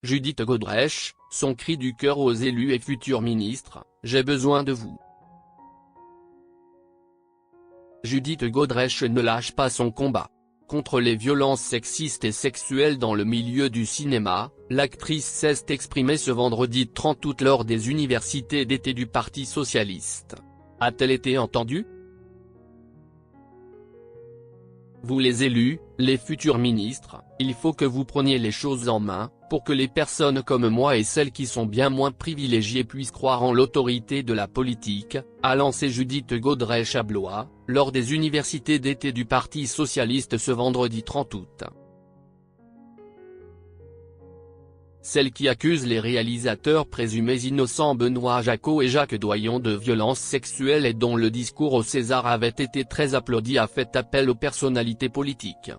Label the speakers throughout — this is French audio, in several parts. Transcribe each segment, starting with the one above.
Speaker 1: Judith Godrèche, son cri du cœur aux élus et futurs ministres, « J'ai besoin de vous ». Judith Godrèche ne lâche pas son combat. Contre les violences sexistes et sexuelles dans le milieu du cinéma, l'actrice s'est exprimée ce vendredi 30 août lors des universités d'été du Parti socialiste. A-t-elle été entendue? Vous les élus, les futurs ministres, il faut que vous preniez les choses en main, pour que les personnes comme moi et celles qui sont bien moins privilégiées puissent croire en l'autorité de la politique, a lancé Judith Godrèche à Blois, lors des universités d'été du Parti socialiste ce vendredi 30 août. Celle qui accuse les réalisateurs présumés innocents Benoît Jacot et Jacques Doyon de violences sexuelles et dont le discours au César avait été très applaudi a fait appel aux personnalités politiques.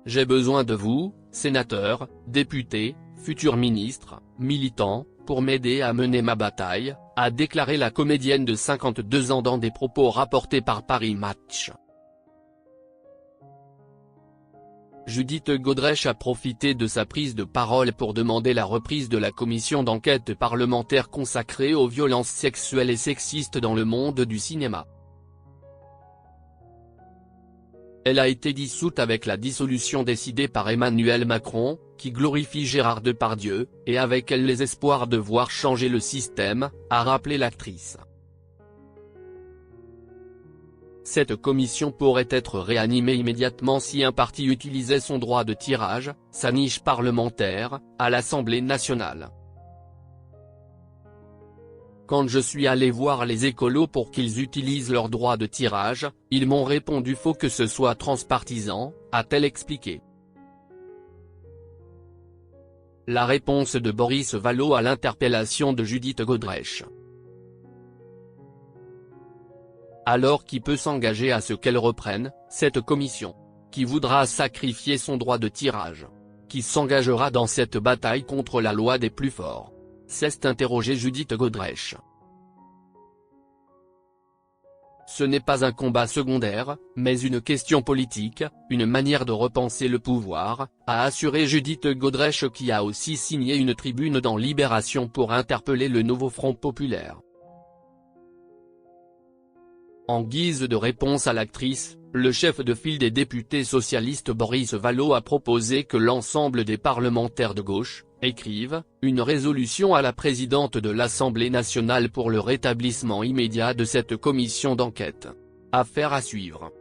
Speaker 1: J'ai besoin de vous, sénateurs, députés, futurs ministres, militants, pour m'aider à mener ma bataille, a déclaré la comédienne de 52 ans dans des propos rapportés par Paris Match. Judith Godrèche a profité de sa prise de parole pour demander la reprise de la commission d'enquête parlementaire consacrée aux violences sexuelles et sexistes dans le monde du cinéma. Elle a été dissoute avec la dissolution décidée par Emmanuel Macron, qui glorifie Gérard Depardieu, et avec elle les espoirs de voir changer le système, a rappelé l'actrice. Cette commission pourrait être réanimée immédiatement si un parti utilisait son droit de tirage, sa niche parlementaire, à l'Assemblée nationale. Quand je suis allé voir les écolos pour qu'ils utilisent leur droit de tirage, ils m'ont répondu faut que ce soit transpartisan, a-t-elle expliqué. La réponse de Boris Vallaud à l'interpellation de Judith Godrèche. Alors qui peut s'engager à ce qu'elle reprenne, cette commission? Qui voudra sacrifier son droit de tirage? Qui s'engagera dans cette bataille contre la loi des plus forts? S'est interrogée Judith Godrèche. Ce n'est pas un combat secondaire, mais une question politique, une manière de repenser le pouvoir, a assuré Judith Godrèche qui a aussi signé une tribune dans Libération pour interpeller le nouveau Front populaire. En guise de réponse à l'actrice, le chef de file des députés socialistes Boris Vallaud a proposé que l'ensemble des parlementaires de gauche écrivent une résolution à la présidente de l'Assemblée nationale pour le rétablissement immédiat de cette commission d'enquête. Affaire à suivre.